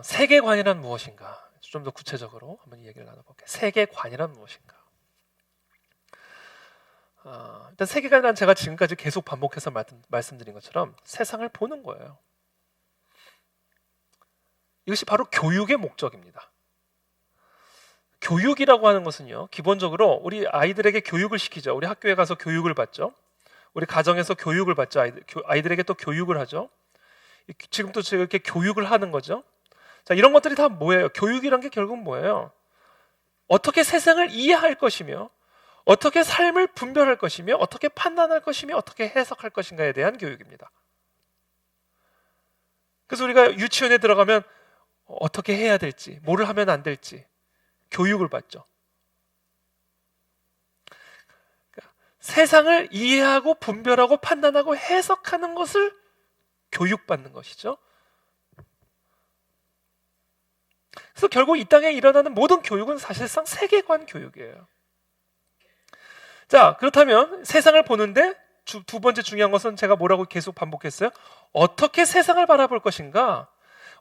세계관이란 무엇인가? 좀 더 구체적으로 한번 얘기를 나눠볼게요. 세계관이란 무엇인가? 일단 세계관은 제가 지금까지 계속 반복해서 말씀드린 것처럼 세상을 보는 거예요. 이것이 바로 교육의 목적입니다. 교육이라고 하는 것은요, 기본적으로 우리 아이들에게 교육을 시키죠. 우리 학교에 가서 교육을 받죠. 우리 가정에서 교육을 받죠. 아이들에게 또 교육을 하죠. 지금도 제가 이렇게 교육을 하는 거죠. 자, 이런 것들이 다 뭐예요? 교육이란 게 결국은 뭐예요? 어떻게 세상을 이해할 것이며, 어떻게 삶을 분별할 것이며, 어떻게 판단할 것이며, 어떻게 해석할 것인가에 대한 교육입니다. 그래서 우리가 유치원에 들어가면 어떻게 해야 될지, 뭐를 하면 안 될지 교육을 받죠. 그러니까 세상을 이해하고 분별하고 판단하고 해석하는 것을 교육받는 것이죠. 그래서 결국 이 땅에 일어나는 모든 교육은 사실상 세계관 교육이에요. 자, 그렇다면 세상을 보는데 두 번째 중요한 것은 제가 뭐라고 계속 반복했어요? 어떻게 세상을 바라볼 것인가?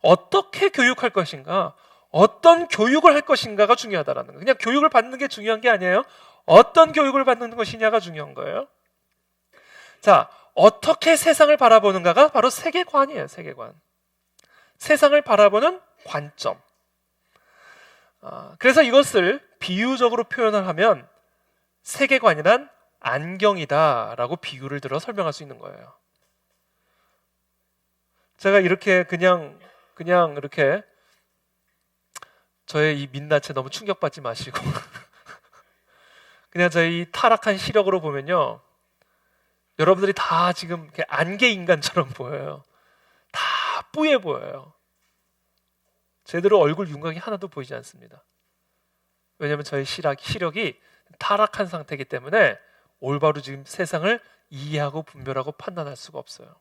어떻게 교육할 것인가? 어떤 교육을 할 것인가가 중요하다라는 거예요. 그냥 교육을 받는 게 중요한 게 아니에요. 어떤 교육을 받는 것이냐가 중요한 거예요. 자, 어떻게 세상을 바라보는가가 바로 세계관이에요. 세계관. 세상을 바라보는 관점. 그래서 이것을 비유적으로 표현을 하면 세계관이란 안경이다라고 비유를 들어 설명할 수 있는 거예요. 제가 이렇게 그냥 이렇게 저의 이 민낯에 너무 충격받지 마시고 그냥 저희 타락한 시력으로 보면요, 여러분들이 다 지금 이렇게 안개 인간처럼 보여요. 다 뿌예 보여요. 제대로 얼굴 윤곽이 하나도 보이지 않습니다. 왜냐하면 저의 시력이 타락한 상태이기 때문에 올바로 지금 세상을 이해하고 분별하고 판단할 수가 없어요.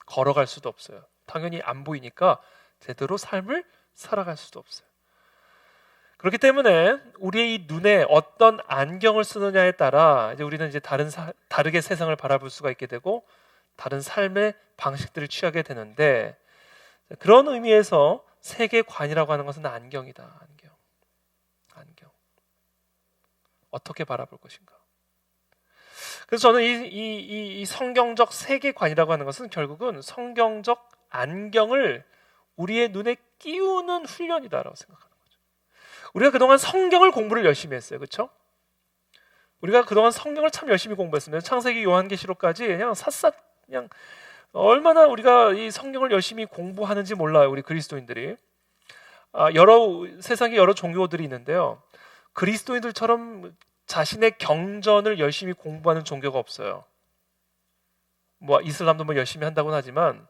걸어갈 수도 없어요. 당연히 안 보이니까 제대로 삶을 살아갈 수도 없어요. 그렇기 때문에 우리의 이 눈에 어떤 안경을 쓰느냐에 따라 이제 우리는 이제 다르게 세상을 바라볼 수가 있게 되고 다른 삶의 방식들을 취하게 되는데, 그런 의미에서 세계관이라고 하는 것은 안경이다. 안경. 어떻게 바라볼 것인가. 그래서 저는 이 성경적 세계관이라고 하는 것은 결국은 성경적 안경을 우리의 눈에 끼우는 훈련이다라고 생각합니다. 우리가 그동안 성경을 공부를 열심히 했어요. 그렇죠? 우리가 그동안 성경을 참 열심히 공부했습니다. 창세기, 요한계시록까지 그냥 얼마나 우리가 이 성경을 열심히 공부하는지 몰라요. 우리 그리스도인들이. 세상에 여러 종교들이 있는데요. 그리스도인들처럼 자신의 경전을 열심히 공부하는 종교가 없어요. 이슬람도 열심히 한다고는 하지만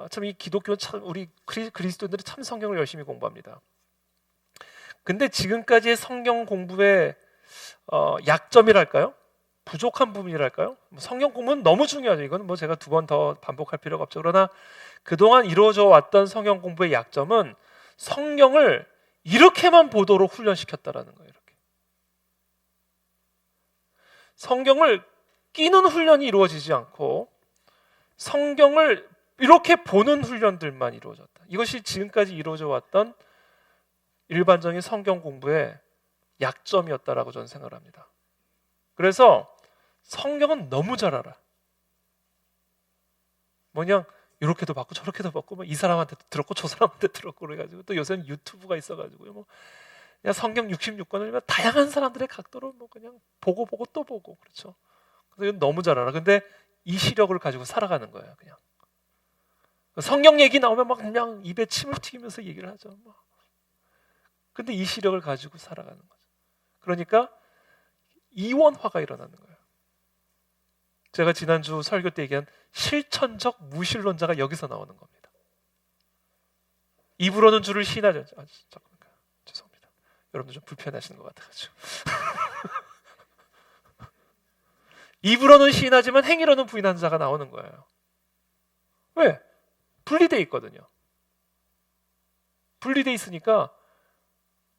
참 이 기독교는 참 우리 그리스도인들이 참 성경을 열심히 공부합니다. 근데 지금까지의 성경 공부의 약점이랄까요? 부족한 부분이랄까요? 성경 공부는 너무 중요하죠. 이건 제가 두 번 더 반복할 필요가 없죠. 그러나 그동안 이루어져 왔던 성경 공부의 약점은 성경을 이렇게만 보도록 훈련시켰다라는 거예요. 이렇게. 성경을 끼는 훈련이 이루어지지 않고 성경을 이렇게 보는 훈련들만 이루어졌다. 이것이 지금까지 이루어져 왔던 일반적인 성경 공부의 약점이었다라고 저는 생각을 합니다. 그래서 성경은 너무 잘 알아. 이렇게도 받고 저렇게도 받고 이 사람한테 들었고 저 사람한테 들었고 그래가지고 또 요새는 유튜브가 있어가지고요. 그냥 성경 66권을 다양한 사람들의 각도로 그냥 보고 또 보고 그렇죠. 그래서 이건 너무 잘 알아. 근데 이 시력을 가지고 살아가는 거예요. 그냥 성경 얘기 나오면 그냥 입에 침을 튀기면서 얘기를 하죠. 근데 이 시력을 가지고 살아가는 거죠. 그러니까 이원화가 일어나는 거예요. 제가 지난주 설교 때 얘기한 실천적 무신론자가 여기서 나오는 겁니다. 입으로는 주를 시인하죠. 잠깐만, 죄송합니다. 여러분들 좀 불편하시는 것 같아가지고. 입으로는 시인하지만 행위로는 부인하는 자가 나오는 거예요. 왜? 분리되어 있거든요. 분리되어 있으니까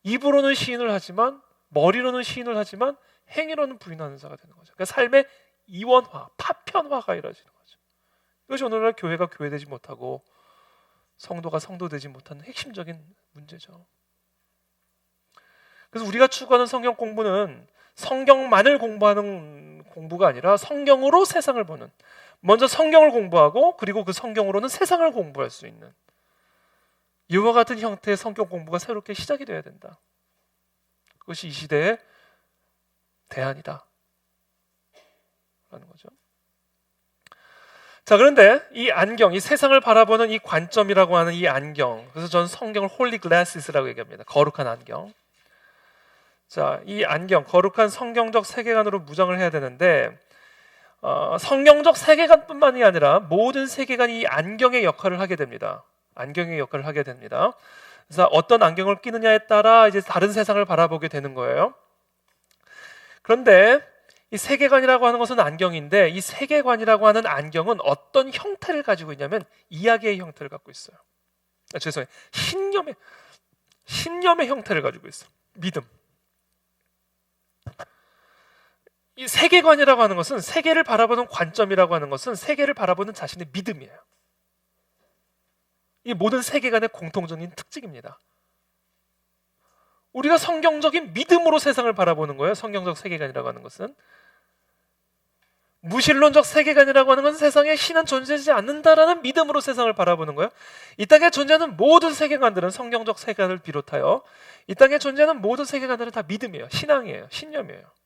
입으로는 시인을 하지만 머리로는 시인을 하지만 행위로는 부인하는 자가 되는 거죠. 그러니까 삶의 이원화, 파편화가 이루어지는 거죠. 이것이 오늘날 교회가 교회되지 못하고 성도가 성도되지 못하는 핵심적인 문제죠. 그래서 우리가 추구하는 성경 공부는 성경만을 공부하는 공부가 아니라 성경으로 세상을 보는, 먼저 성경을 공부하고 그리고 그 성경으로는 세상을 공부할 수 있는 이와 같은 형태의 성경 공부가 새롭게 시작이 되어야 된다. 그것이 이 시대의 대안이다 라는 거죠. 자, 그런데 이 안경, 이 세상을 바라보는 이 관점이라고 하는 이 안경, 그래서 저는 성경을 홀리 글래시스라고 얘기합니다. 거룩한 안경. 자, 이 안경, 거룩한 성경적 세계관으로 무장을 해야 되는데 성경적 세계관뿐만이 아니라 모든 세계관이 이 안경의 역할을 하게 됩니다. 안경의 역할을 하게 됩니다. 그래서 어떤 안경을 끼느냐에 따라 이제 다른 세상을 바라보게 되는 거예요. 그런데 이 세계관이라고 하는 것은 안경인데 이 세계관이라고 하는 안경은 어떤 형태를 가지고 있냐면 이야기의 형태를 갖고 있어요. 죄송해요. 신념의 형태를 가지고 있어요. 믿음. 이 세계관이라고 하는 것은, 세계를 바라보는 관점이라고 하는 것은 세계를 바라보는 자신의 믿음이에요. 이 모든 세계관의 공통적인 특징입니다. 우리가 성경적인 믿음으로 세상을 바라보는 거예요. 성경적 세계관이라고 하는 것은. 무신론적 세계관이라고 하는 것은 세상에 신은 존재하지 않는다라는 믿음으로 세상을 바라보는 거예요. 이 땅에 존재하는 모든 세계관들은, 성경적 세계관을 비롯하여 이 땅에 존재하는 모든 세계관들은 다 믿음이에요. 신앙이에요. 신념이에요.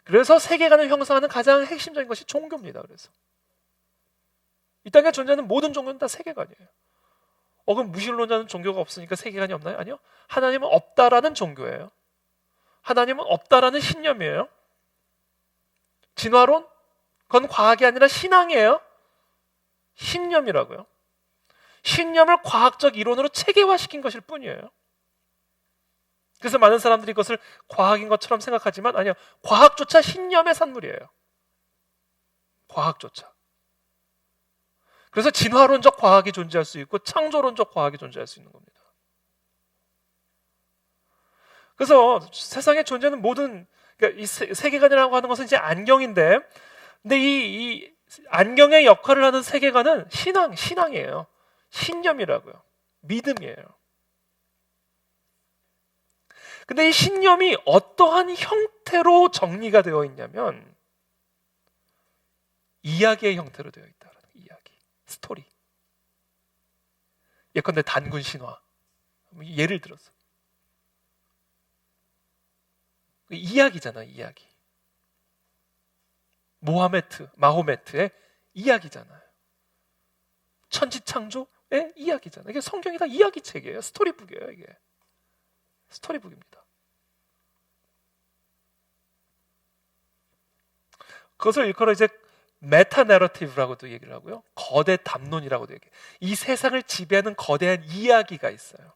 그래서 세계관을 형성하는 가장 핵심적인 것이 종교입니다. 그래서 이 땅에 존재하는 모든 종교는 다 세계관이에요. 그럼 무신론자는 종교가 없으니까 세계관이 없나요? 아니요. 하나님은 없다라는 종교예요. 하나님은 없다라는 신념이에요. 진화론? 그건 과학이 아니라 신앙이에요. 신념이라고요. 신념을 과학적 이론으로 체계화시킨 것일 뿐이에요. 그래서 많은 사람들이 이것을 과학인 것처럼 생각하지만 아니요. 과학조차 신념의 산물이에요. 과학조차. 그래서 진화론적 과학이 존재할 수 있고 창조론적 과학이 존재할 수 있는 겁니다. 그래서 세상에 존재하는 모든, 그러니까 이 세계관이라고 하는 것은 이제 안경인데, 근데 이 안경의 역할을 하는 세계관은 신앙이에요. 신념이라고요. 믿음이에요. 근데 이 신념이 어떠한 형태로 정리가 되어 있냐면 이야기의 형태로 되어 있다는 이야기, 스토리. 예컨대 단군 신화. 예를 들어서 이야기잖아, 이야기. 마호메트의 이야기잖아요. 천지창조의 이야기잖아요. 이게 성경이 다 이야기책이에요. 스토리북이에요, 이게. 스토리북입니다. 그것을 일컬어 이제 메타 내러티브라고도 얘기를 하고요. 거대 담론이라고도 얘기해요. 이 세상을 지배하는 거대한 이야기가 있어요.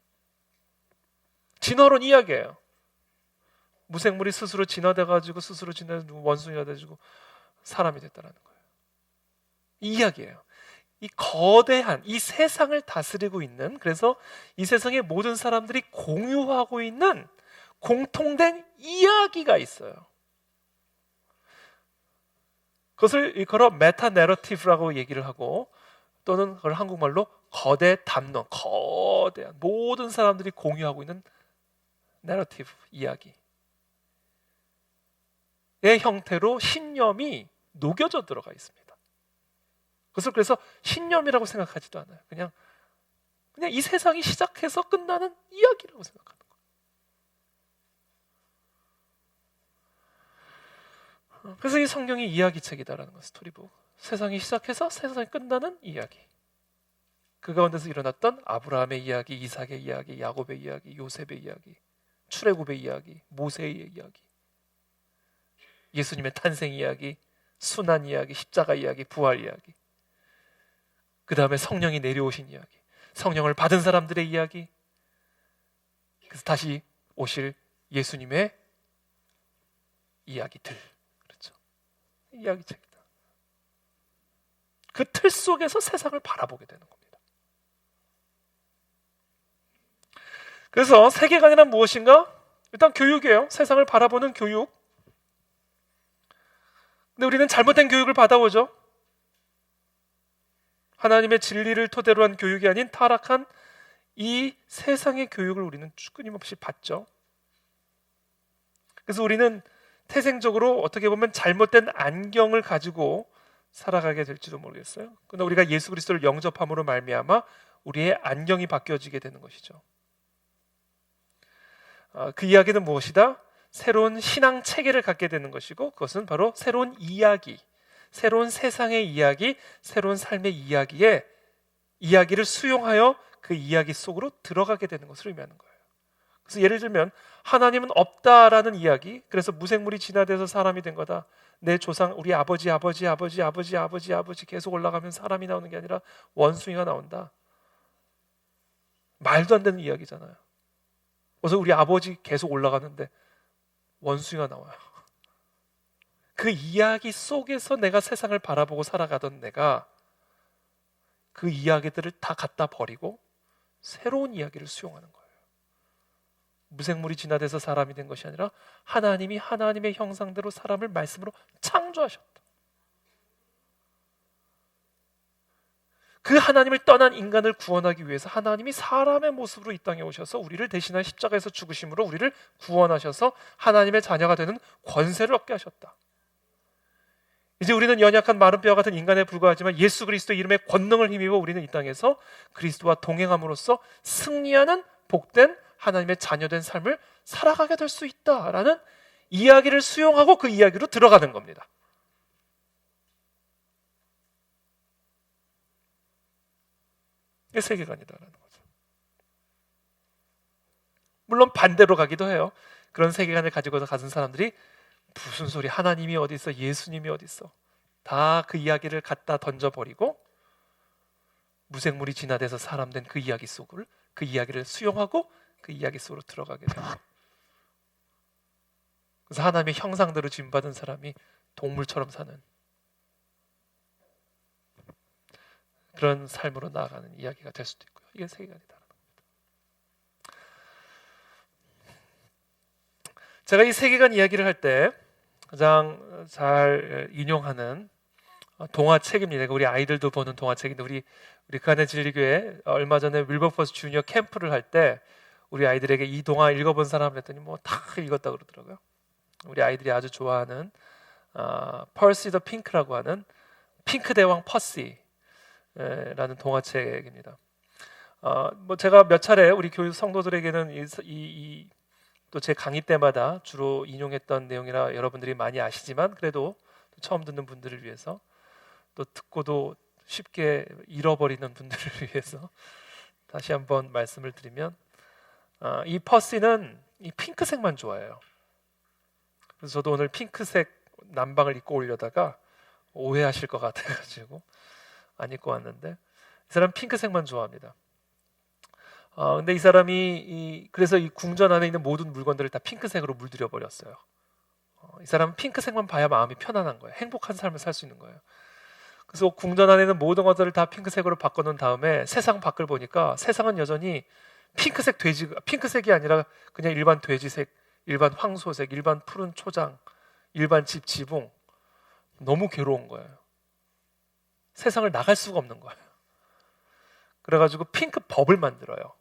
진화론 이야기예요. 무생물이 스스로 진화돼가지고 스스로 원숭이가 돼가지고 사람이 됐다는 거예요. 이 이야기예요. 이 거대한 이 세상을 다스리고 있는, 그래서 이 세상의 모든 사람들이 공유하고 있는 공통된 이야기가 있어요. 그것을 일컬어 메타 내러티브라고 얘기를 하고, 또는 그걸 한국말로 거대 담론, 거대한 모든 사람들이 공유하고 있는 내러티브, 이야기의 형태로 신념이 녹여져 들어가 있습니다. 그것을 그래서 신념이라고 생각하지도 않아요. 그냥 이 세상이 시작해서 끝나는 이야기라고 생각하는 거예요. 그래서 이 성경이 이야기책이다라는 거, 스토리북. 세상이 시작해서 세상이 끝나는 이야기. 그 가운데서 일어났던 아브라함의 이야기, 이삭의 이야기, 야곱의 이야기, 요셉의 이야기, 출애굽의 이야기, 모세의 이야기, 예수님의 탄생 이야기, 순환 이야기, 십자가 이야기, 부활 이야기, 그 다음에 성령이 내려오신 이야기, 성령을 받은 사람들의 이야기, 그래서 다시 오실 예수님의 이야기들. 그렇죠. 이야기책이다. 그 틀 속에서 세상을 바라보게 되는 겁니다. 그래서 세계관이란 무엇인가? 일단 교육이에요. 세상을 바라보는 교육. 근데 우리는 잘못된 교육을 받아오죠. 하나님의 진리를 토대로 한 교육이 아닌 타락한 이 세상의 교육을 우리는 끊임없이 받죠. 그래서 우리는 태생적으로 어떻게 보면 잘못된 안경을 가지고 살아가게 될지도 모르겠어요. 그러나 우리가 예수 그리스도를 영접함으로 말미암아 우리의 안경이 바뀌어지게 되는 것이죠. 그 이야기는 무엇이다? 새로운 신앙 체계를 갖게 되는 것이고, 그것은 바로 새로운 이야기, 새로운 세상의 이야기, 새로운 삶의 이야기를 수용하여 그 이야기 속으로 들어가게 되는 것을 의미하는 거예요. 그래서 예를 들면 하나님은 없다라는 이야기, 그래서 무생물이 진화돼서 사람이 된 거다. 내 조상, 우리 아버지 계속 올라가면 사람이 나오는 게 아니라 원숭이가 나온다. 말도 안 되는 이야기잖아요. 그래서 우리 아버지 계속 올라가는데 원숭이가 나와요. 그 이야기 속에서 내가 세상을 바라보고 살아가던 내가 그 이야기들을 다 갖다 버리고 새로운 이야기를 수용하는 거예요. 무생물이 진화돼서 사람이 된 것이 아니라 하나님이 하나님의 형상대로 사람을 말씀으로 창조하셨다. 그 하나님을 떠난 인간을 구원하기 위해서 하나님이 사람의 모습으로 이 땅에 오셔서 우리를 대신한 십자가에서 죽으심으로 우리를 구원하셔서 하나님의 자녀가 되는 권세를 얻게 하셨다. 이제 우리는 연약한 마른 뼈와 같은 인간에 불과하지만 예수 그리스도의 이름의 권능을 힘입어 우리는 이 땅에서 그리스도와 동행함으로써 승리하는 복된 하나님의 자녀된 삶을 살아가게 될 수 있다라는 이야기를 수용하고 그 이야기로 들어가는 겁니다. 이게 세계관이다라는 거죠. 물론 반대로 가기도 해요. 그런 세계관을 가지고서 가진 사람들이 무슨 소리, 하나님이 어디 있어, 예수님이 어디 있어, 다 그 이야기를 갖다 던져버리고 무생물이 진화돼서 사람 된 그 이야기 속을, 그 이야기를 수용하고 그 이야기 속으로 들어가게 돼요. 그래서 하나님의 형상대로 지음받은 사람이 동물처럼 사는 그런 삶으로 나아가는 이야기가 될 수도 있고요. 이게 세계관이다. 제가 이 세계관 이야기를 할 때 가장 잘 인용하는 동화책입니다. 우리 아이들도 보는 동화책인데 우리 그안의 진리교회 얼마 전에 윌버포스 주니어 캠프를 할 때 우리 아이들에게 이 동화 읽어본 사람을 했더니 뭐 다 읽었다 그러더라고요. 우리 아이들이 아주 좋아하는 퍼시 더 핑크라고 하는 핑크 대왕 퍼시라는 동화책입니다. 뭐 제가 몇 차례 우리 교육 성도들에게는 또 제 강의 때마다 주로 인용했던 내용이라 여러분들이 많이 아시지만 그래도 처음 듣는 분들을 위해서 또 듣고도 쉽게 잃어버리는 분들을 위해서 다시 한번 말씀을 드리면 이 퍼시는 이 핑크색만 좋아해요. 그래서 저도 오늘 핑크색 남방을 입고 오려다가 오해하실 것 같아가지고 안 입고 왔는데 이 사람 핑크색만 좋아합니다. 근데 이 사람이 그래서 이 궁전 안에 있는 모든 물건들을 다 핑크색으로 물들여 버렸어요. 이 사람은 핑크색만 봐야 마음이 편안한 거예요. 행복한 삶을 살 수 있는 거예요. 그래서 궁전 안에 있는 모든 것들을 다 핑크색으로 바꿔놓은 다음에 세상 밖을 보니까 세상은 여전히 핑크색이 아니라 그냥 일반 돼지색, 일반 황소색, 일반 푸른 초장, 일반 집 지붕. 너무 괴로운 거예요. 세상을 나갈 수가 없는 거예요. 그래가지고 핑크법을 만들어요.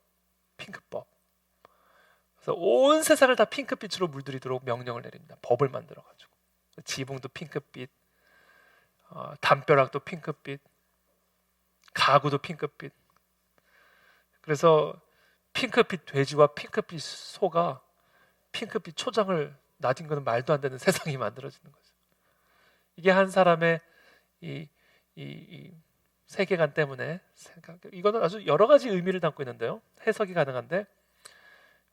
핑크법. 그래서 온 세상을 다 핑크빛으로 물들이도록 명령을 내립니다. 법을 만들어가지고 지붕도 핑크빛, 담벼락도 핑크빛, 가구도 핑크빛. 그래서 핑크빛 돼지와 핑크빛 소가 핑크빛 초장을 나딘 것은 말도 안 되는 세상이 만들어지는 거죠. 이게 한 사람의 이 세계관 때문에 이거는 아주 여러 가지 의미를 담고 있는데요. 해석이 가능한데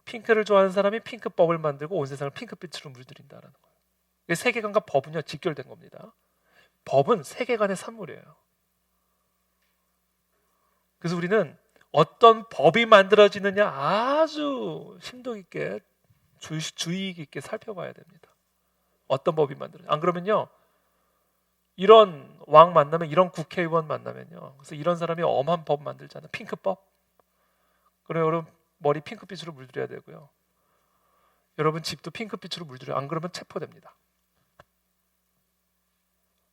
핑크를 좋아하는 사람이 핑크법을 만들고 온 세상을 핑크빛으로 물들인다라는 거예요. 세계관과 법은요 직결된 겁니다. 법은 세계관의 산물이에요. 그래서 우리는 어떤 법이 만들어지느냐 아주 심도 깊게 주의 깊게 살펴봐야 됩니다. 어떤 법이 만들어지냐. 안 그러면요 이런 왕 만나면, 이런 국회의원 만나면요, 그래서 이런 사람이 엄한 법 만들잖아요. 핑크법. 그래요. 여러분 머리 핑크빛으로 물들여야 되고요. 여러분 집도 핑크빛으로 물들여요. 안 그러면 체포됩니다.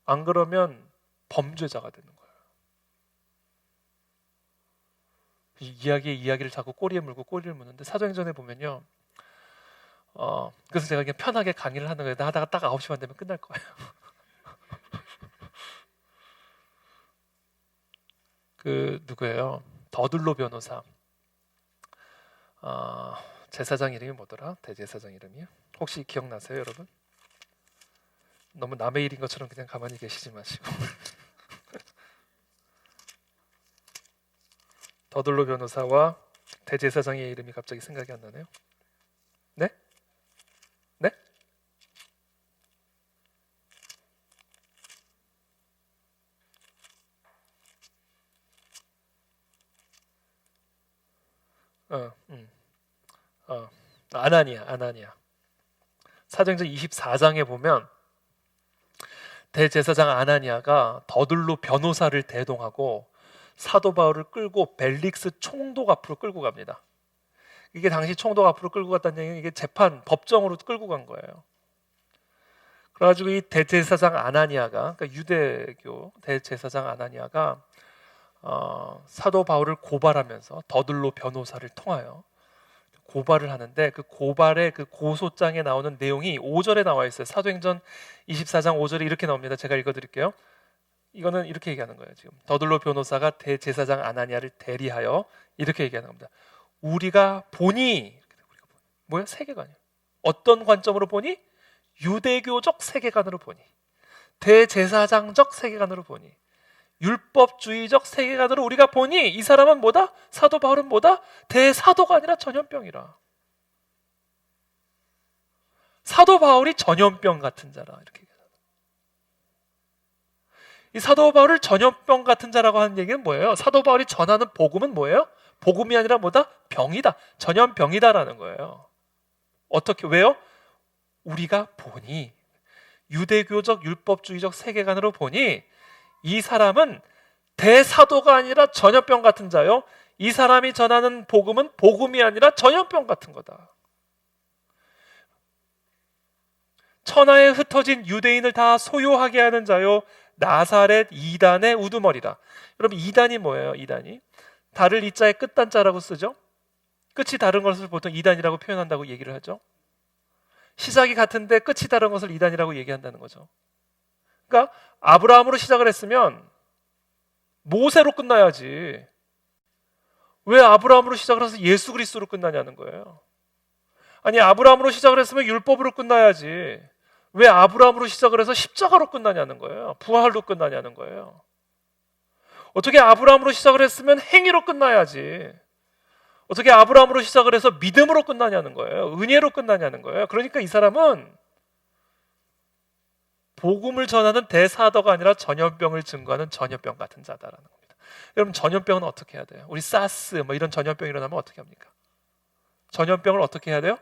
안 그러면 범죄자가 되는 거예요. 이야기를 자꾸 꼬리에 물고 꼬리를 무는데 사도행전에 보면요. 그래서 제가 그냥 편하게 강의를 하는 거예요. 하다가 딱 9시 반 되면 끝날 거예요. 그 누구예요? 더들로 변호사. 제사장 이름이 뭐더라? 대제사장 이름이요? 혹시 기억나세요, 여러분? 너무 남의 일인 것처럼 그냥 가만히 계시지 마시고. 더들로 변호사와 대제사장의 이름이 갑자기 생각이 안 나네요. 네? 네? 어, 음, 아나니아. 사도행전 24장에 보면 대제사장 아나니아가 더들로 변호사를 대동하고 사도 바울을 끌고 벨릭스 총독 앞으로 끌고 갑니다. 이게 당시 총독 앞으로 끌고 갔다는 얘기는 이게 재판, 법정으로 끌고 간 거예요. 그래가지고 이 대제사장 아나니아가, 그러니까 유대교 대제사장 아나니아가 사도 바울을 고발하면서 더들로 변호사를 통하여 고발을 하는데, 그 고발의 그 고소장에 나오는 내용이 5절에 나와 있어요. 사도행전 24장 5절에 이렇게 나옵니다. 제가 읽어드릴게요. 이거는 이렇게 얘기하는 거예요. 지금 더들로 변호사가 대제사장 아나니아를 대리하여 이렇게 얘기하는 겁니다. 우리가 보니, 뭐야? 세계관이요. 어떤 관점으로 보니? 유대교적 세계관으로 보니, 대제사장적 세계관으로 보니, 율법주의적 세계관으로 우리가 보니 이 사람은 뭐다? 사도 바울은 뭐다? 대사도가 아니라 전염병이라. 사도 바울이 전염병 같은 자라, 이렇게 얘기합니다. 이 사도 바울을 전염병 같은 자라고 하는 얘기는 뭐예요? 사도 바울이 전하는 복음은 뭐예요? 복음이 아니라 뭐다? 병이다. 전염병이다라는 거예요. 어떻게, 왜요? 우리가 보니, 유대교적 율법주의적 세계관으로 보니 이 사람은 대사도가 아니라 전염병 같은 자요. 이 사람이 전하는 복음은 복음이 아니라 전염병 같은 거다. 천하에 흩어진 유대인을 다 소요하게 하는 자요. 나사렛 이단의 우두머리다. 여러분, 이단이 뭐예요? 이단이 달을 이자의 끝단자라고 쓰죠. 끝이 다른 것을 보통 이단이라고 표현한다고 얘기를 하죠. 시작이 같은데 끝이 다른 것을 이단이라고 얘기한다는 거죠. 그러니까 아브라함으로 시작을 했으면 모세로 끝나야지. 왜 아브라함으로 시작을 해서 예수 그리스도로 끝나냐는 거예요. 아니, 아브라함으로 시작을 했으면 율법으로 끝나야지. 왜 아브라함으로 시작을 해서 십자가로 끝나냐는 거예요. 부활로 끝나냐는 거예요. 어떻게 아브라함으로 시작을 했으면 행위로 끝나야지. 어떻게 아브라함으로 시작을 해서 믿음으로 끝나냐는 거예요. 은혜로 끝나냐는 거예요. 그러니까 이 사람은 복음을 전하는 대사도가 아니라 전염병을 증거하는 전염병 같은 자다라는 겁니다. 여러분, 전염병은 어떻게 해야 돼요? 우리 사스 뭐 이런 전염병이 일어나면 어떻게 합니까? 전염병을 어떻게 해야 돼요?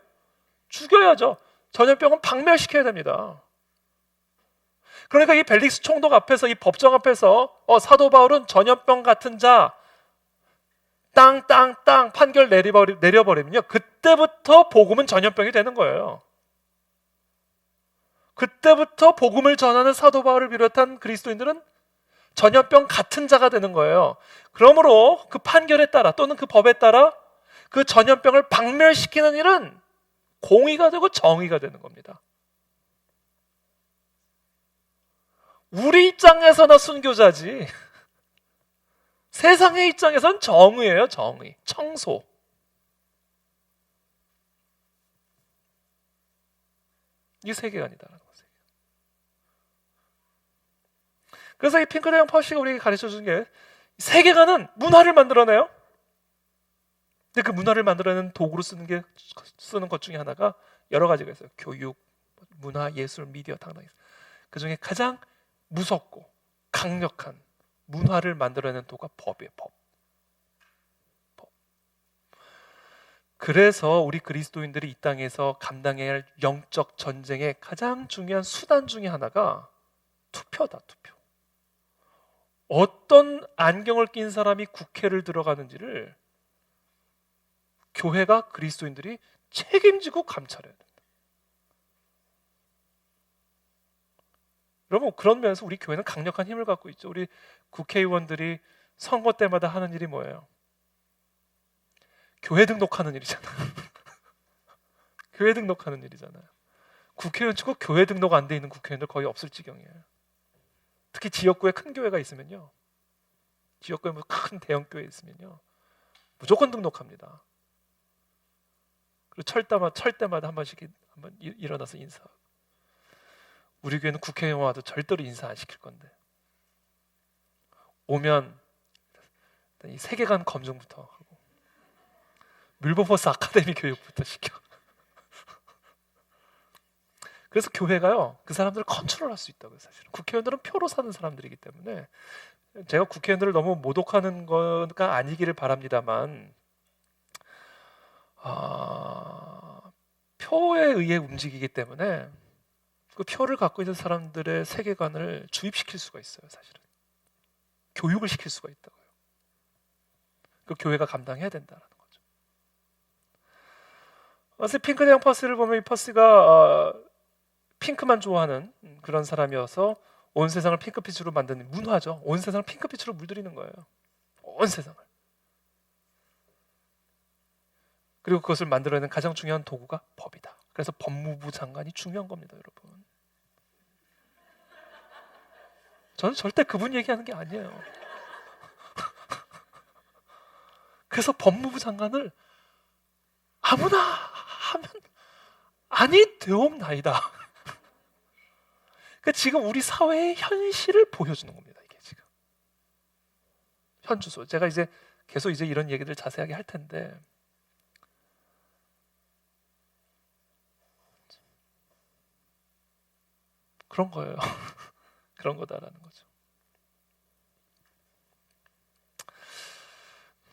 죽여야죠. 전염병은 박멸시켜야 됩니다. 그러니까 이 벨릭스 총독 앞에서, 이 법정 앞에서 사도 바울은 전염병 같은 자, 땅 판결 내려버리면요, 그때부터 복음은 전염병이 되는 거예요. 그때부터 복음을 전하는 사도 바울을 비롯한 그리스도인들은 전염병 같은 자가 되는 거예요. 그러므로 그 판결에 따라 또는 그 법에 따라 그 전염병을 박멸시키는 일은 공의가 되고 정의가 되는 겁니다. 우리 입장에서나 순교자지 세상의 입장에선 정의예요. 정의, 청소. 이 세계관이다라는 거죠. 그래서 이 핑크대형 퍼시가 우리에게 가르쳐주는 게, 세계관은 문화를 만들어내요. 근데 그 문화를 만들어내는 도구로 쓰는 것 중에 하나가 여러 가지가 있어요. 교육, 문화, 예술, 미디어 당당히. 그 중에 가장 무섭고 강력한 문화를 만들어내는 도구가 법이에요. 법. 그래서 우리 그리스도인들이 이 땅에서 감당해야 할 영적 전쟁의 가장 중요한 수단 중에 하나가 투표다. 투표. 어떤 안경을 낀 사람이 국회를 들어가는지를 교회가, 그리스도인들이 책임지고 감찰해야 된다. 여러분, 그런 면에서 우리 교회는 강력한 힘을 갖고 있죠. 우리 국회의원들이 선거 때마다 하는 일이 뭐예요? 교회 등록하는 일이잖아요. 교회 등록하는 일이잖아요. 국회의원 치고 교회 등록 안 돼 있는 국회의원들 거의 없을 지경이에요. 특히 지역구에 큰 교회가 있으면요, 지역구에 뭐 큰 대형 교회 있으면요, 무조건 등록합니다. 그리고 철때마다 한 번씩 한번 일어나서 인사하고. 우리 교회는 국회의원 와도 절대로 인사 안 시킬 건데, 오면 이 세계관 검증부터 하고 밀버퍼스 아카데미 교육부터 시켜. 그래서 교회가요, 그 사람들을 컨트롤할 수 있다고요. 사실은 국회의원들은 표로 사는 사람들이기 때문에, 제가 국회의원들을 너무 모독하는 거가 아니기를 바랍니다만, 표에 의해 움직이기 때문에 그 표를 갖고 있는 사람들의 세계관을 주입시킬 수가 있어요. 사실은 교육을 시킬 수가 있다고요. 그 교회가 감당해야 된다는 거죠. 그래서 핑크 대형 퍼스를 보면 이 퍼스가 핑크만 좋아하는 그런 사람이어서 온 세상을 핑크빛으로 만드는, 문화죠. 온 세상을 핑크빛으로 물들이는 거예요. 온 세상을. 그리고 그것을 만들어내는 가장 중요한 도구가 법이다. 그래서 법무부 장관이 중요한 겁니다, 여러분. 저는 절대 그분 얘기하는 게 아니에요. 그래서 법무부 장관을 아무나 하면 아니 되옵나이다. 그러니까 지금 우리 사회의 현실을 보여주는 겁니다. 이게 지금 현주소. 제가 이제 계속 이제 이런 얘기들 자세하게 할 텐데, 그런 거예요. 그런 거다라는 거죠.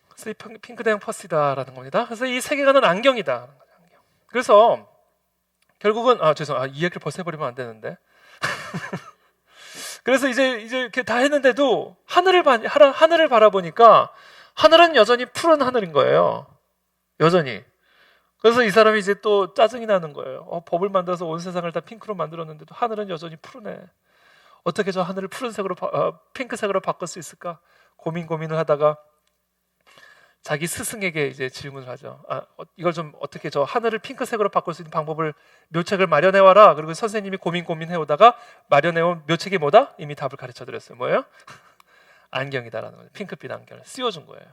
그래서 이 핑크 대형 퍼스다라는 겁니다. 그래서 이 세계관은 안경이다. 안경. 그래서 결국은 이 얘기를 벌써 해버리면 안 되는데. 그래서 이제 이렇게 다 했는데도 하늘을 바라보니까 하늘은 여전히 푸른 하늘인 거예요. 여전히. 그래서 이 사람이 이제 또 짜증이 나는 거예요. 법을 만들어서 온 세상을 다 핑크로 만들었는데도 하늘은 여전히 푸르네. 어떻게 저 하늘을 푸른색으로 핑크색으로 바꿀 수 있을까? 고민을 하다가 자기 스승에게 이제 질문을 하죠. 이걸 좀 어떻게 저 하늘을 핑크색으로 바꿀 수 있는 방법을, 묘책을 마련해 와라. 그리고 선생님이 고민해 오다가 마련해 온 묘책이 뭐다? 이미 답을 가르쳐 드렸어요. 뭐예요? 안경이다라는 거예요. 핑크빛 안경을 씌워준 거예요.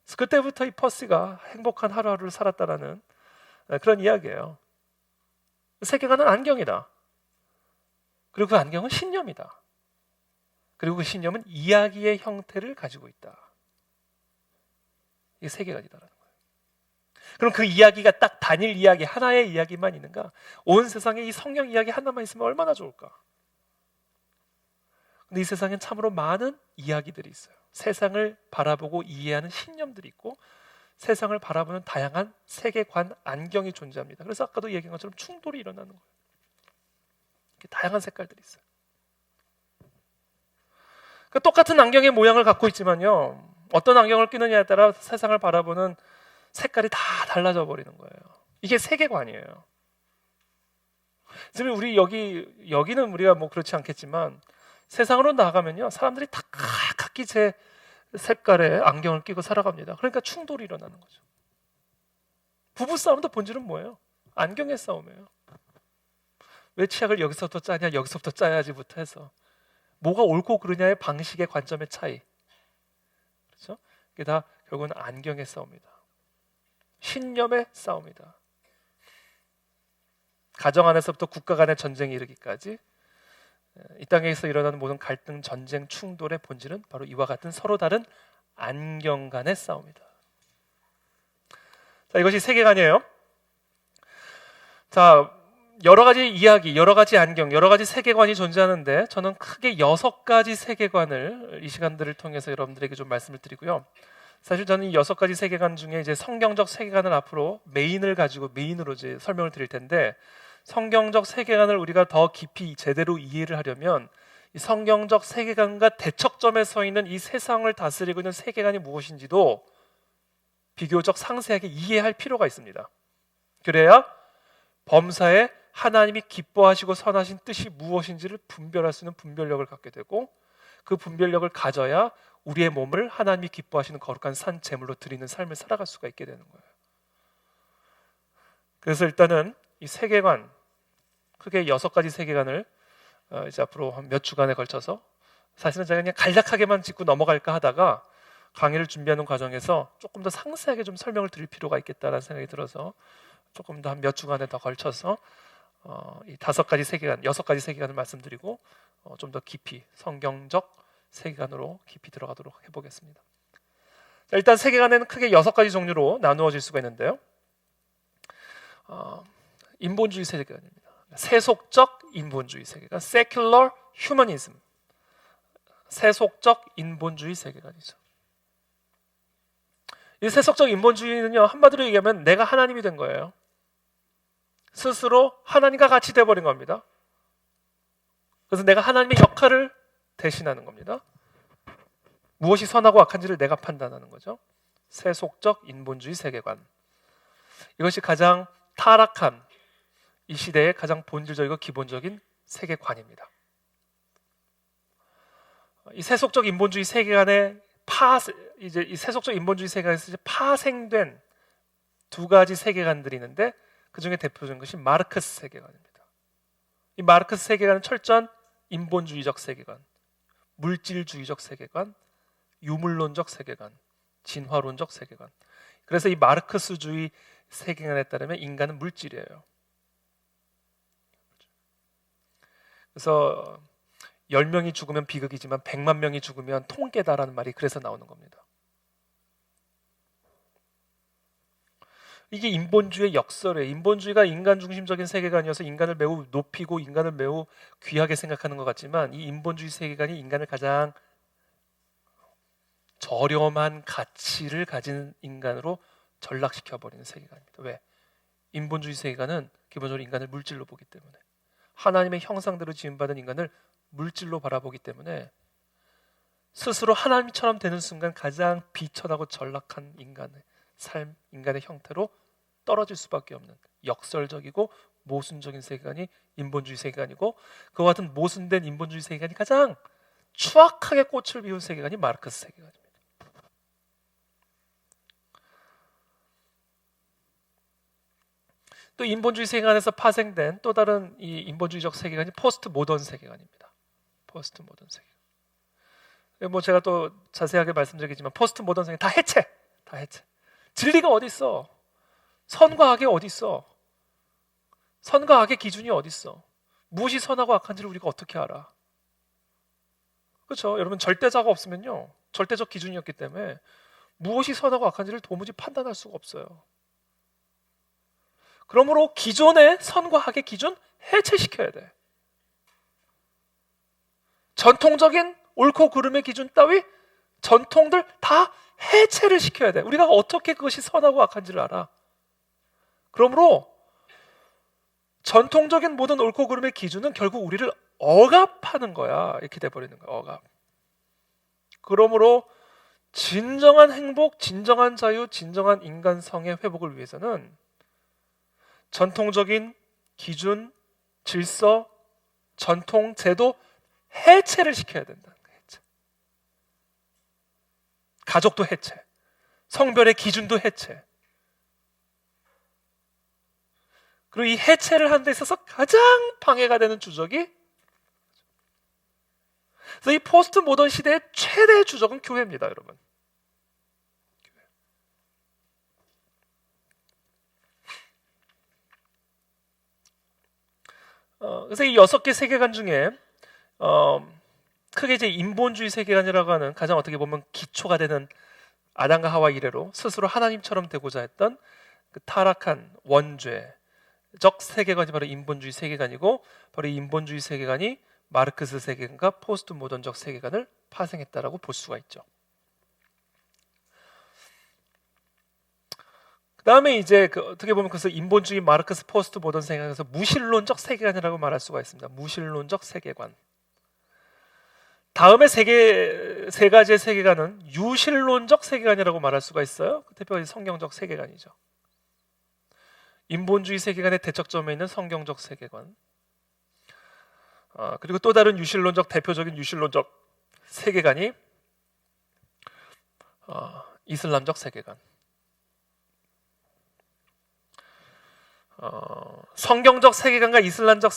그래서 그때부터 이 퍼시가 행복한 하루하루를 살았다라는 그런 이야기예요. 세계관은 안경이다. 그리고 그 안경은 신념이다. 그리고 그 신념은 이야기의 형태를 가지고 있다. 이게 세계관이다라는 거예요. 그럼 그 이야기가 딱 단일 이야기, 하나의 이야기만 있는가? 온 세상에 이 성경 이야기 하나만 있으면 얼마나 좋을까? 근데 이 세상엔 참으로 많은 이야기들이 있어요. 세상을 바라보고 이해하는 신념들이 있고, 세상을 바라보는 다양한 세계관, 안경이 존재합니다. 그래서 아까도 얘기한 것처럼 충돌이 일어나는 거예요. 이렇게 다양한 색깔들이 있어요. 그러니까 똑같은 안경의 모양을 갖고 있지만요, 어떤 안경을 끼느냐에 따라 세상을 바라보는 색깔이 다 달라져 버리는 거예요. 이게 세계관이에요. 지금 우리 여기는 우리가 뭐 그렇지 않겠지만, 세상으로 나가면요, 사람들이 다 각기 제 색깔의 안경을 끼고 살아갑니다. 그러니까 충돌이 일어나는 거죠. 부부 싸움도 본질은 뭐예요? 안경의 싸움이에요. 왜 치약을 여기서부터 짜냐, 여기서부터 짜야지부터 해서 뭐가 옳고 그르냐의 방식의 관점의 차이. 그렇죠? 이게 다 결국은 안경의 싸움이다. 신념의 싸움이다. 가정 안에서부터 국가 간의 전쟁이 이르기까지 이 땅에서 일어나는 모든 갈등, 전쟁, 충돌의 본질은 바로 이와 같은 서로 다른 안경 간의 싸움이다. 자, 이것이 세계관이에요. 자, 여러 가지 이야기, 여러 가지 안경, 여러 가지 세계관이 존재하는데, 저는 크게 6가지 세계관을 이 시간들을 통해서 여러분들에게 좀 말씀을 드리고요. 사실 저는 이 6가지 세계관 중에 이제 성경적 세계관을 앞으로 메인으로 이제 설명을 드릴 텐데, 성경적 세계관을 우리가 더 깊이 제대로 이해를 하려면 이 성경적 세계관과 대척점에 서 있는 이 세상을 다스리고 있는 세계관이 무엇인지도 비교적 상세하게 이해할 필요가 있습니다. 그래야 범사에 하나님이 기뻐하시고 선하신 뜻이 무엇인지를 분별할 수 있는 분별력을 갖게 되고, 그 분별력을 가져야 우리의 몸을 하나님이 기뻐하시는 거룩한 산 제물로 드리는 삶을 살아갈 수가 있게 되는 거예요. 그래서 일단은 이 세계관, 크게 6가지 세계관을 이제 앞으로 한 몇 주간에 걸쳐서, 사실은 제가 그냥 간략하게만 짚고 넘어갈까 하다가 강의를 준비하는 과정에서 조금 더 상세하게 좀 설명을 드릴 필요가 있겠다라는 생각이 들어서 조금 더 한 몇 주간에 더 걸쳐서 이 5가지 세계관, 6가지 세계관을 말씀드리고 좀 더 깊이 성경적 세계관으로 깊이 들어가도록 해보겠습니다. 자, 일단 세계관에는 크게 6가지 종류로 나누어질 수가 있는데요. 인본주의 세계관입니다. 세속적 인본주의 세계관, secular humanism. 세속적 인본주의 세계관이죠. 이 세속적 인본주의는요, 한마디로 얘기하면 내가 하나님이 된 거예요. 스스로 하나님과 같이 돼버린 겁니다. 그래서 내가 하나님의 역할을 대신하는 겁니다. 무엇이 선하고 악한지를 내가 판단하는 거죠. 세속적 인본주의 세계관. 이것이 가장 타락한 이 시대의 가장 본질적이고 기본적인 세계관입니다. 이 세속적 인본주의 세계관에 이제 이 세속적 인본주의 세계관에서 이제 파생된 2가지 세계관들이 있는데, 그 중에 대표적인 것이 마르크스 세계관입니다. 이 마르크스 세계관은 철저한 인본주의적 세계관, 물질주의적 세계관, 유물론적 세계관, 진화론적 세계관. 그래서 이 마르크스주의 세계관에 따르면 인간은 물질이에요. 그래서 10명이 죽으면 비극이지만 100만 명이 죽으면 통계다라는 말이 그래서 나오는 겁니다. 이게 인본주의의 역설이에요. 인본주의가 인간 중심적인 세계관이어서 인간을 매우 높이고 인간을 매우 귀하게 생각하는 것 같지만, 이 인본주의 세계관이 인간을 가장 저렴한 가치를 가진 인간으로 전락시켜버리는 세계관입니다. 왜? 인본주의 세계관은 기본적으로 인간을 물질로 보기 때문에, 하나님의 형상대로 지음받은 인간을 물질로 바라보기 때문에 스스로 하나님처럼 되는 순간 가장 비천하고 전락한 인간의 삶, 인간의 형태로 떨어질 수밖에 없는 역설적이고 모순적인 세계관이 인본주의 세계관이고, 그와 같은 모순된 인본주의 세계관이 가장 추악하게 꽃을 피운 세계관이 마르크스 세계관입니다. 또 인본주의 세계관에서 파생된 또 다른 이 인본주의적 세계관이 포스트 모던 세계관입니다. 포스트 모던 세계관. 뭐 제가 또 자세하게 말씀드리겠지만, 포스트 모던 세계관 다 해체. 진리가 어디 있어? 선과 악이 어디 있어? 선과 악의 기준이 어디 있어? 무엇이 선하고 악한지를 우리가 어떻게 알아? 그렇죠? 여러분, 절대자가 없으면요, 절대적 기준이었기 때문에 무엇이 선하고 악한지를 도무지 판단할 수가 없어요. 그러므로 기존의 선과 악의 기준 해체시켜야 돼. 전통적인 옳고 그름의 기준 따위 전통들 다 해체를 시켜야 돼. 우리가 어떻게 그것이 선하고 악한지를 알아? 그러므로 전통적인 모든 옳고 그름의 기준은 결국 우리를 억압하는 거야. 이렇게 돼버리는 거야. 억압. 그러므로 진정한 행복, 진정한 자유, 진정한 인간성의 회복을 위해서는 전통적인 기준, 질서, 전통, 제도 해체를 시켜야 된다는 거예요. 해체. 가족도 해체, 성별의 기준도 해체. 그리고 이 해체를 하는 데 있어서 가장 방해가 되는 주적이, 그래서 이 포스트 모던 시대의 최대의 주적은 교회입니다, 여러분. 그래서 이 6개 세계관 중에 크게 이제 인본주의 세계관이라고 하는 가장 어떻게 보면 기초가 되는 아담과 하와 이래로 스스로 하나님처럼 되고자 했던 그 타락한 원죄적 세계관이 바로 인본주의 세계관이고, 바로 이 인본주의 세계관이 마르크스 세계관과 포스트 모던적 세계관을 파생했다라고 볼 수가 있죠. 그 다음에 이제 어떻게 보면 그래서 인본주의 마르크스 포스트 모던 세계관에서 무신론적 세계관이라고 말할 수가 있습니다. 무신론적 세계관. 다음에 세 가지의 세계관은 유신론적 세계관이라고 말할 수가 있어요. 대표적인 성경적 세계관이죠. 인본주의 세계관의 대척점에 있는 성경적 세계관. 그리고 또 다른 유신론적 대표적인 유신론적 세계관이 이슬람적 세계관. 성경적 세계관과 이슬람적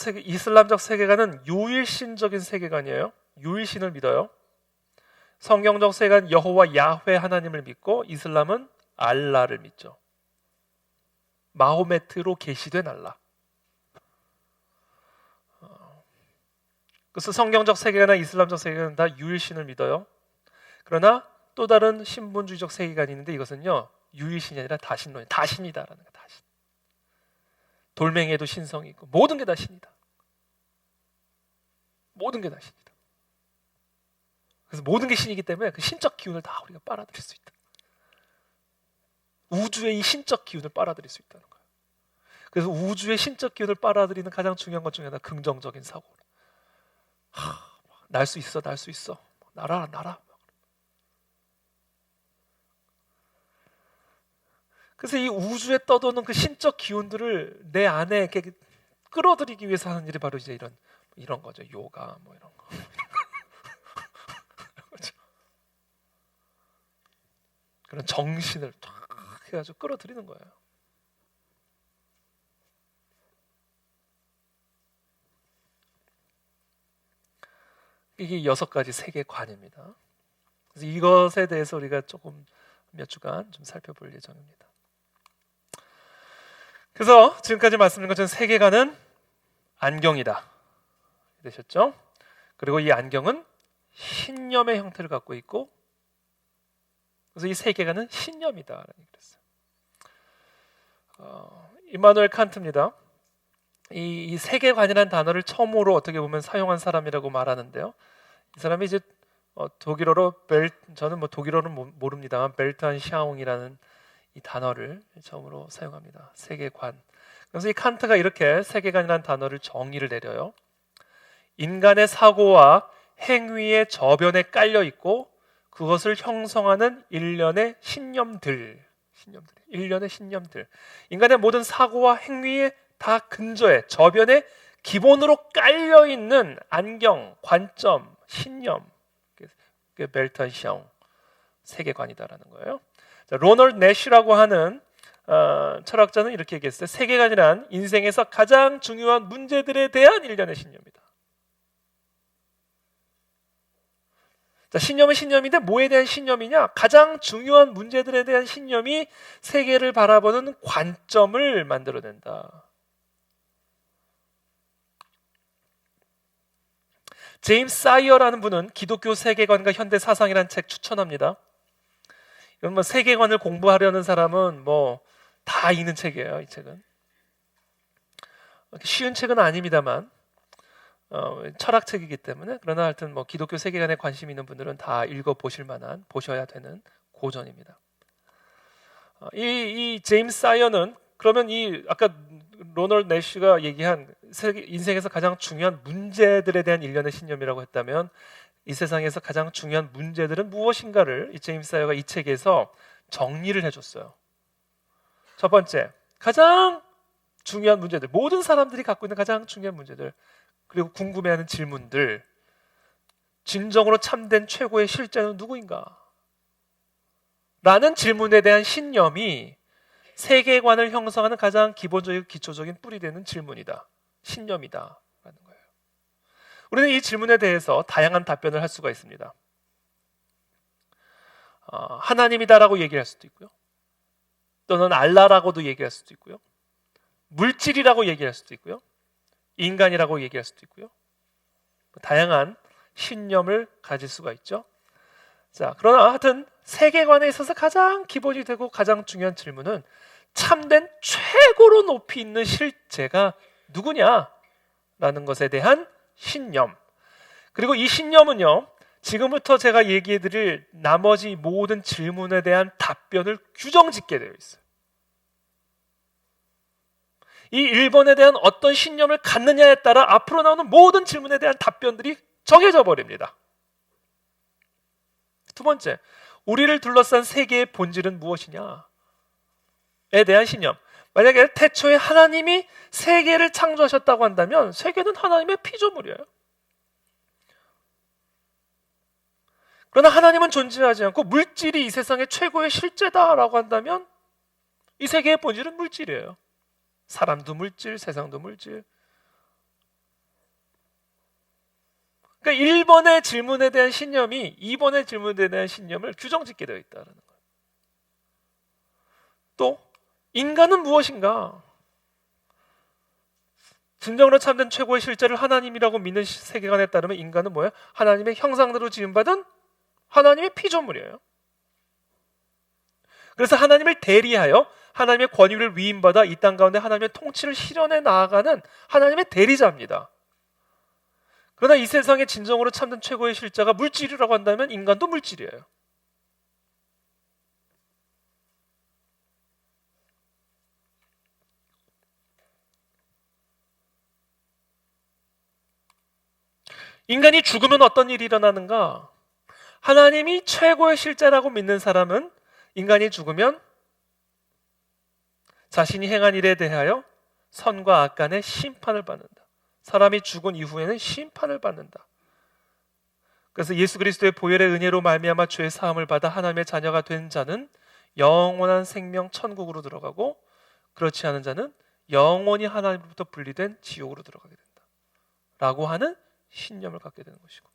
세계관은 유일신적인 세계관이에요. 유일신을 믿어요. 성경적 세계관 여호와 야훼 하나님을 믿고, 이슬람은 알라를 믿죠. 마호메트로 계시된 알라. 그래서 성경적 세계관이나 이슬람적 세계관은 다 유일신을 믿어요. 그러나 또 다른 신분주의적 세계관이 있는데, 이것은요 유일신이 아니라 다신론이에요. 다신이다라는 거예요. 다신. 돌멩이에도 신성이 있고 모든 게 다 신이다. 모든 게 다 신이다. 그래서 모든 게 신이기 때문에 그 신적 기운을 다 우리가 빨아들일 수 있다. 우주의 이 신적 기운을 빨아들일 수 있다는 거예요. 그래서 우주의 신적 기운을 빨아들이는 가장 중요한 것 중에 하나, 긍정적인 사고. 날 수 있어, 날 수 있어. 날아. 그래서 이 우주에 떠도는 그 신적 기운들을 내 안에 이렇게 끌어들이기 위해서 하는 일이 바로 이제 이런 거죠. 요가 뭐 이런 거. 그런 정신을 탁 해가지고 끌어들이는 거예요. 이게 6가지 세계관입니다. 그래서 이것에 대해서 우리가 조금 몇 주간 좀 살펴볼 예정입니다. 그래서 지금까지 말씀드린 것처럼 세계관은 안경이다. 되셨죠? 그리고 이 안경은 신념의 형태를 갖고 있고, 그래서 이 세계관은 신념이다라는 얘기를 했어요. 임마누엘 칸트입니다. 이 세계관이라는 단어를 처음으로 어떻게 보면 사용한 사람이라고 말하는데요. 이 사람이 이제 독일어로 저는 뭐 독일어는 모릅니다만 벨트한 샤옹이라는 이 단어를 처음으로 사용합니다. 세계관. 그래서 이 칸트가 이렇게 세계관이라는 단어를 정의를 내려요. 인간의 사고와 행위의 저변에 깔려 있고 그것을 형성하는 일련의 신념들. 일련의 신념들. 인간의 모든 사고와 행위에 다 근저에, 저변에 기본으로 깔려 있는 안경, 관점, 신념. 그게 벨트한 샤옹 세계관이다라는 거예요. 자, 로널드 내쉬라고 하는 철학자는 이렇게 얘기했어요. 세계관이란 인생에서 가장 중요한 문제들에 대한 일련의 신념이다. 자, 신념은 신념인데 뭐에 대한 신념이냐? 가장 중요한 문제들에 대한 신념이 세계를 바라보는 관점을 만들어낸다. 제임스 사이어라는 분은 기독교 세계관과 현대 사상이라는 책 추천합니다. 이건 뭐 세계관을 공부하려는 사람은 뭐 다 읽는 책이에요. 이 책은 쉬운 책은 아닙니다만 철학책이기 때문에, 그러나 하여튼 뭐 기독교 세계관에 관심 있는 분들은 다 읽어보실 만한, 보셔야 되는 고전입니다. 이 제임스 사이어는 그러면 이 아까 로널드 내쉬가 얘기한 인생에서 가장 중요한 문제들에 대한 일련의 신념이라고 했다면, 이 세상에서 가장 중요한 문제들은 무엇인가를 이 제임스 사이어가 이 책에서 정리를 해줬어요. 첫 번째, 가장 중요한 문제들, 모든 사람들이 갖고 있는 가장 중요한 문제들, 그리고 궁금해하는 질문들, 진정으로 참된 최고의 실제는 누구인가? 라는 질문에 대한 신념이 세계관을 형성하는 가장 기본적이고 기초적인 뿌리 되는 질문이다. 신념이다. 라는 거예요. 우리는 이 질문에 대해서 다양한 답변을 할 수가 있습니다. 하나님이다라고 얘기할 수도 있고요. 또는 알라라고도 얘기할 수도 있고요. 물질이라고 얘기할 수도 있고요. 인간이라고 얘기할 수도 있고요. 다양한 신념을 가질 수가 있죠. 자, 그러나 하여튼 세계관에 있어서 가장 기본이 되고 가장 중요한 질문은 참된 최고로 높이 있는 실제가 누구냐라는 것에 대한 신념. 그리고 이 신념은요, 지금부터 제가 얘기해드릴 나머지 모든 질문에 대한 답변을 규정짓게 되어 있어요. 이 1번에 대한 어떤 신념을 갖느냐에 따라 앞으로 나오는 모든 질문에 대한 답변들이 정해져 버립니다. 두 번째, 우리를 둘러싼 세계의 본질은 무엇이냐에 대한 신념. 만약에 태초에 하나님이 세계를 창조하셨다고 한다면 세계는 하나님의 피조물이에요. 그러나 하나님은 존재하지 않고 물질이 이 세상의 최고의 실제다라고 한다면 이 세계의 본질은 물질이에요. 사람도 물질, 세상도 물질. 그러니까 1번의 질문에 대한 신념이 2번의 질문에 대한 신념을 규정짓게 되어 있다는 거예요. 또 인간은 무엇인가? 진정으로 참된 최고의 실제를 하나님이라고 믿는 세계관에 따르면 인간은 뭐예요? 하나님의 형상대로 지음받은 하나님의 피조물이에요. 그래서 하나님을 대리하여 하나님의 권위를 위임받아 이 땅 가운데 하나님의 통치를 실현해 나아가는 하나님의 대리자입니다. 그러나 이 세상에 진정으로 참된 최고의 실자가 물질이라고 한다면 인간도 물질이에요. 인간이 죽으면 어떤 일이 일어나는가? 하나님이 최고의 실제라고 믿는 사람은 인간이 죽으면 자신이 행한 일에 대하여 선과 악 간의 심판을 받는다. 사람이 죽은 이후에는 심판을 받는다. 그래서 예수 그리스도의 보혈의 은혜로 말미암아 죄의 사함을 받아 하나님의 자녀가 된 자는 영원한 생명 천국으로 들어가고, 그렇지 않은 자는 영원히 하나님으로부터 분리된 지옥으로 들어가게 된다 라고 하는 신념을 갖게 되는 것이고,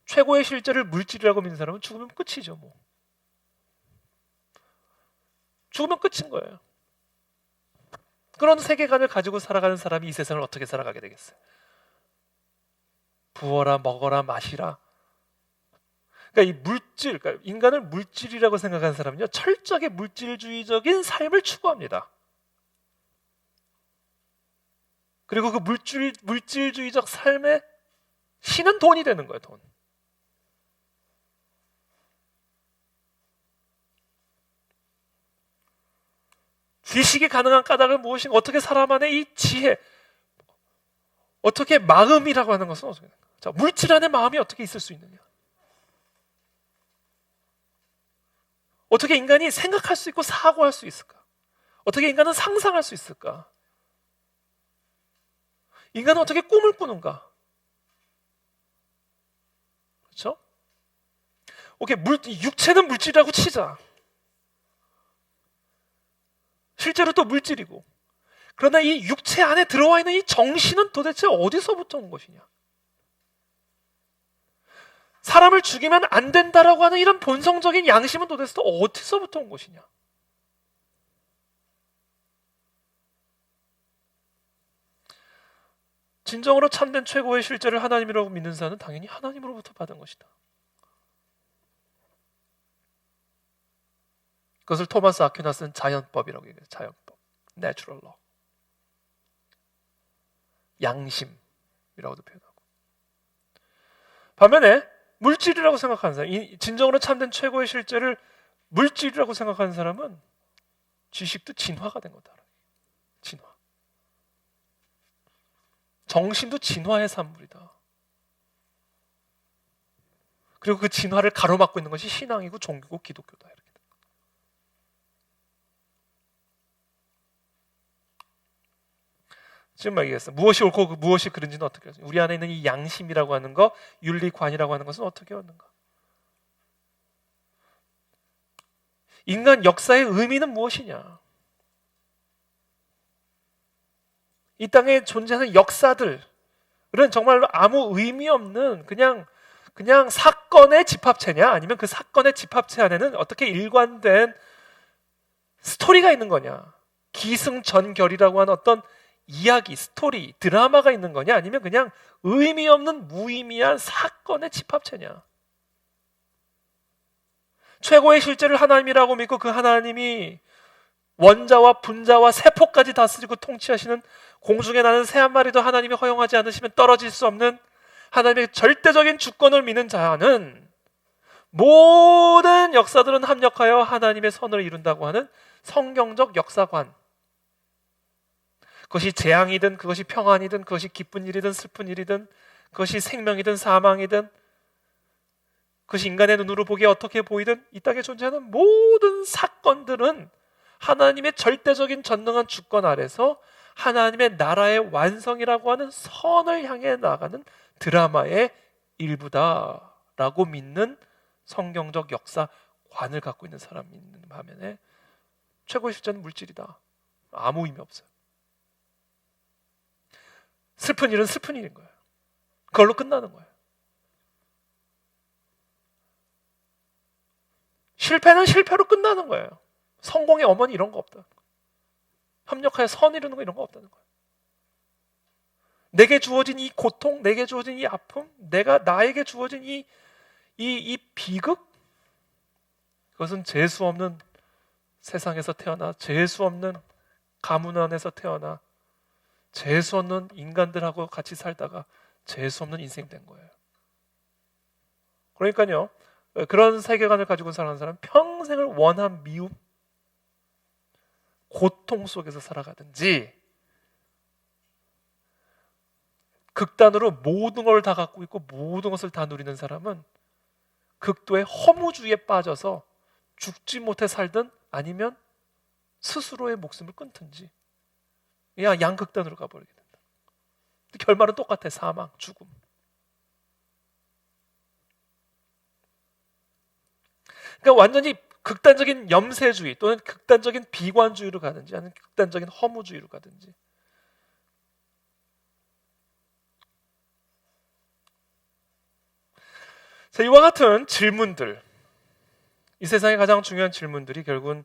최고의 실제를 물질이라고 믿는 사람은 죽으면 끝이죠. 뭐 죽으면 끝인 거예요. 그런 세계관을 가지고 살아가는 사람이 이 세상을 어떻게 살아가게 되겠어요? 부어라, 먹어라, 마시라. 그러니까 이 물질, 그러니까 인간을 물질이라고 생각하는 사람은요, 철저하게 물질주의적인 삶을 추구합니다. 그리고 그 물질주의적 삶의 신은 돈이 되는 거예요. 돈. 지식이 가능한 까닭은 무엇인가? 어떻게 사람 안에 이 지혜, 어떻게 마음이라고 하는 것은 어떻게 되는가? 자, 물질 안에 마음이 어떻게 있을 수 있느냐? 어떻게 인간이 생각할 수 있고 사고할 수 있을까? 어떻게 인간은 상상할 수 있을까? 인간은 어떻게 꿈을 꾸는가? 그렇죠? 오케이, 육체는 물질이라고 치자. 실제로 또 물질이고. 그러나 이 육체 안에 들어와 있는 이 정신은 도대체 어디서부터 온 것이냐? 사람을 죽이면 안 된다라고 하는 이런 본성적인 양심은 도대체 또 어디서부터 온 것이냐? 진정으로 참된 최고의 실제를 하나님이라고 믿는 자는 당연히 하나님으로부터 받은 것이다. 그것을 토마스 아퀴나스는 자연법이라고 얘기해요. 자연법, natural law, 양심이라고도 표현하고. 반면에 물질이라고 생각하는 사람, 진정으로 참된 최고의 실제를 물질이라고 생각하는 사람은 지식도 진화가 된 거다. 진화. 정신도 진화의 산물이다. 그리고 그 진화를 가로막고 있는 것이 신앙이고 종교고 기독교다. 이렇게. 지금 얘기했어. 무엇이 옳고 무엇이 그른지는 어떻게 하죠? 우리 안에 있는 이 양심이라고 하는 거, 윤리관이라고 하는 것은 어떻게 얻는가? 인간 역사의 의미는 무엇이냐? 이 땅에 존재하는 역사들은 정말로 아무 의미 없는 그냥 사건의 집합체냐? 아니면 그 사건의 집합체 안에는 어떻게 일관된 스토리가 있는 거냐? 기승전결이라고 하는 어떤 이야기, 스토리, 드라마가 있는 거냐? 아니면 그냥 의미 없는 무의미한 사건의 집합체냐? 최고의 실제를 하나님이라고 믿고 그 하나님이 원자와 분자와 세포까지 다스리고 통치하시는, 공중에 나는 새 한 마리도 하나님이 허용하지 않으시면 떨어질 수 없는 하나님의 절대적인 주권을 믿는 자는 모든 역사들은 합력하여 하나님의 선을 이룬다고 하는 성경적 역사관, 그것이 재앙이든 그것이 평안이든 그것이 기쁜 일이든 슬픈 일이든 그것이 생명이든 사망이든 그것이 인간의 눈으로 보기에 어떻게 보이든 이 땅에 존재하는 모든 사건들은 하나님의 절대적인 전능한 주권 아래서 하나님의 나라의 완성이라고 하는 선을 향해 나가는 드라마의 일부다라고 라고 믿는 성경적 역사관을 갖고 있는 사람이 있는 반면에 최고의 실제는 물질이다. 아무 의미 없어요. 슬픈 일은 슬픈 일인 거예요. 그걸로 끝나는 거예요. 실패는 실패로 끝나는 거예요. 성공의 어머니 이런 거 없다. 협력하여 선 이루는 거 이런 거 없다는 거예요. 내게 주어진 이 고통, 내게 주어진 이 아픔, 나에게 주어진 이 비극, 그것은 재수 없는 세상에서 태어나 재수 없는 가문 안에서 태어나 재수 없는 인간들하고 같이 살다가 재수 없는 인생 된 거예요. 그러니까요, 그런 세계관을 가지고 사는 사람은 평생을 원한 미움, 고통 속에서 살아가든지 극단으로 모든 걸 다 갖고 있고 모든 것을 다 누리는 사람은 극도의 허무주의에 빠져서 죽지 못해 살든 아니면 스스로의 목숨을 끊든지 그냥 양극단으로 가버리게 된다. 결말은 똑같아. 사망, 죽음. 그러니까 완전히 극단적인 염세주의 또는 극단적인 비관주의로 가든지 아니면 극단적인 허무주의로 가든지. 자, 이와 같은 질문들, 이 세상의 가장 중요한 질문들이 결국은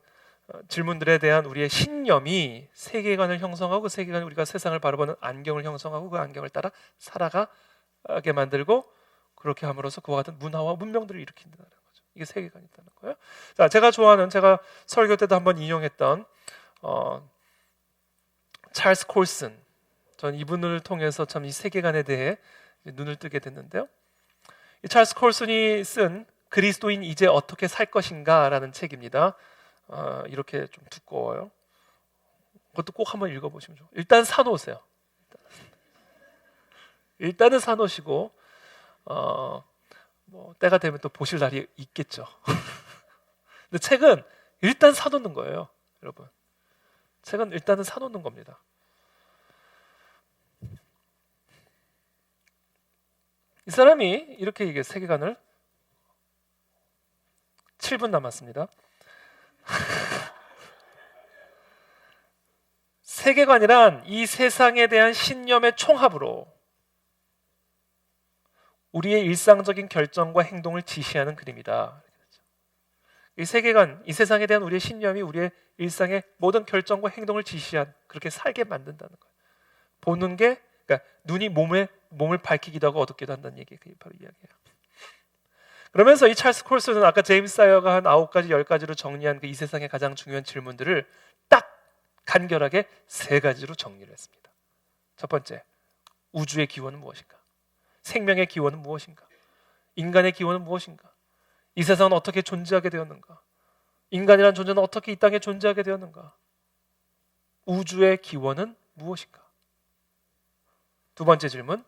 질문들에 대한 우리의 신념이 세계관을 형성하고 그 세계관이 우리가 세상을 바라보는 안경을 형성하고 그 안경을 따라 살아가게 만들고 그렇게 함으로써 그와 같은 문화와 문명들을 일으킨다는 거죠. 이게 세계관이 있다는 거예요. 자, 제가 설교 때도 한번 인용했던 찰스 콜슨, 전 이분을 통해서 참 이 세계관에 대해 눈을 뜨게 됐는데요. 이 찰스 콜슨이 쓴 그리스도인 이제 어떻게 살 것인가라는 책입니다. 이렇게 좀 두꺼워요. 그것도 꼭 한번 읽어보시면 좋아요. 일단 사놓으세요. 일단은 사놓으시고 뭐 때가 되면 또 보실 날이 있겠죠. 근데 책은 일단 사놓는 거예요, 여러분. 책은 일단은 사놓는 겁니다. 이 사람이 이렇게 이게 세계관을 7분 남았습니다. 세계관이란 이 세상에 대한 신념의 총합으로 우리의 일상적인 결정과 행동을 지시하는 그림이다. 이 세계관, 이 세상에 대한 우리의 신념이 우리의 일상의 모든 결정과 행동을 지시한, 그렇게 살게 만든다는 거예요. 보는 게, 그러니까 눈이 몸을 밝히기도 하고 어둡기도 한다는 얘기, 그게 바로 이야기예요. 그러면서 이 찰스 콜슨은 아까 제임스 사이어가 한 9가지, 10가지로 정리한 그 이 세상의 가장 중요한 질문들을 딱 간결하게 3가지로 정리를 했습니다. 첫 번째, 우주의 기원은 무엇인가? 생명의 기원은 무엇인가? 인간의 기원은 무엇인가? 이 세상은 어떻게 존재하게 되었는가? 인간이라는 존재는 어떻게 이 땅에 존재하게 되었는가? 우주의 기원은 무엇인가? 두 번째 질문,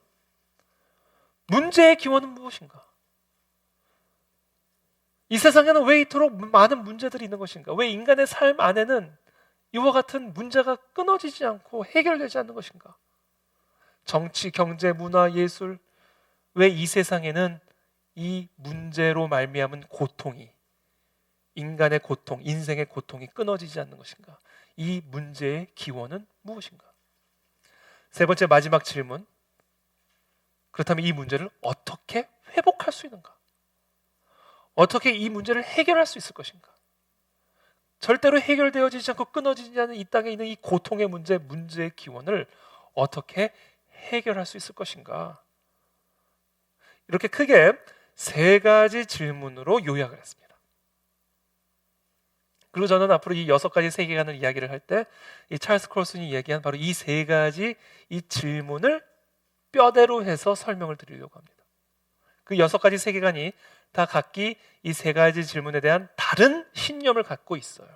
문제의 기원은 무엇인가? 이 세상에는 왜 이토록 많은 문제들이 있는 것인가? 왜 인간의 삶 안에는 이와 같은 문제가 끊어지지 않고 해결되지 않는 것인가? 정치, 경제, 문화, 예술, 왜 이 세상에는 이 문제로 말미암은 고통이, 인간의 고통, 인생의 고통이 끊어지지 않는 것인가? 이 문제의 기원은 무엇인가? 세 번째, 마지막 질문, 그렇다면 이 문제를 어떻게 회복할 수 있는가? 어떻게 이 문제를 해결할 수 있을 것인가? 절대로 해결되어지지 않고 끊어지지 않는 이 땅에 있는 이 고통의 문제의 기원을 어떻게 해결할 수 있을 것인가? 이렇게 크게 3가지 질문으로 요약을 했습니다. 그리고 저는 앞으로 이 6가지 세계관을 이야기를 할 때 이 찰스 콜슨이 얘기한 바로 이 3가지 이 질문을 뼈대로 해서 설명을 드리려고 합니다. 그 6가지 세계관이 다 각기 이 3가지 질문에 대한 다른 신념을 갖고 있어요.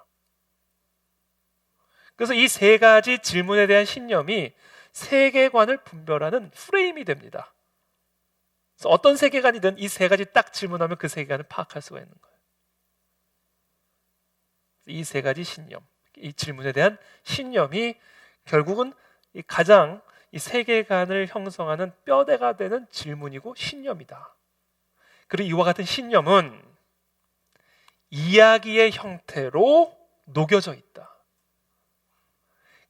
그래서 이 3가지 질문에 대한 신념이 세계관을 분별하는 프레임이 됩니다. 그래서 어떤 세계관이든 이 3가지 딱 질문하면 그 세계관을 파악할 수가 있는 거예요. 이 3가지 신념, 이 질문에 대한 신념이 결국은 가장 이 세계관을 형성하는 뼈대가 되는 질문이고 신념이다. 그리고 이와 같은 신념은 이야기의 형태로 녹여져 있다.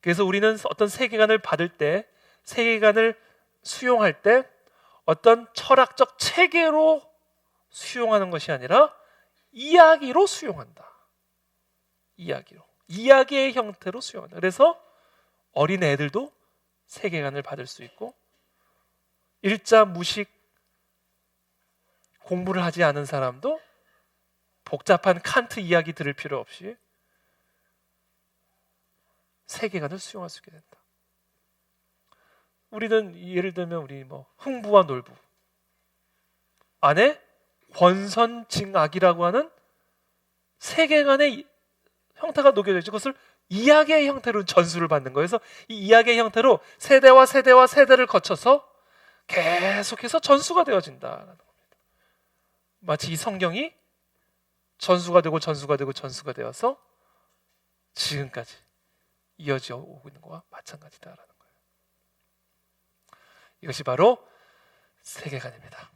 그래서 우리는 어떤 세계관을 받을 때, 세계관을 수용할 때 어떤 철학적 체계로 수용하는 것이 아니라 이야기로 수용한다. 이야기로. 이야기의 형태로 수용한다. 그래서 어린 애들도 세계관을 받을 수 있고, 일자 무식 공부를 하지 않은 사람도 복잡한 칸트 이야기 들을 필요 없이 세계관을 수용할 수 있게 된다. 우리는 예를 들면 우리 흥부와 놀부 안에 권선징악이라고 하는 세계관의 형태가 녹여져 있죠. 그것을 이야기의 형태로 전수를 받는 거예요. 그래서 이 이야기의 형태로 세대와 세대와 세대를 거쳐서 계속해서 전수가 되어진다라는 겁니다. 마치 이 성경이 전수가 되고 전수가 되고 전수가 되어서 지금까지 이어져 오고 있는 것과 마찬가지다라는 거예요. 이것이 바로 세계관입니다.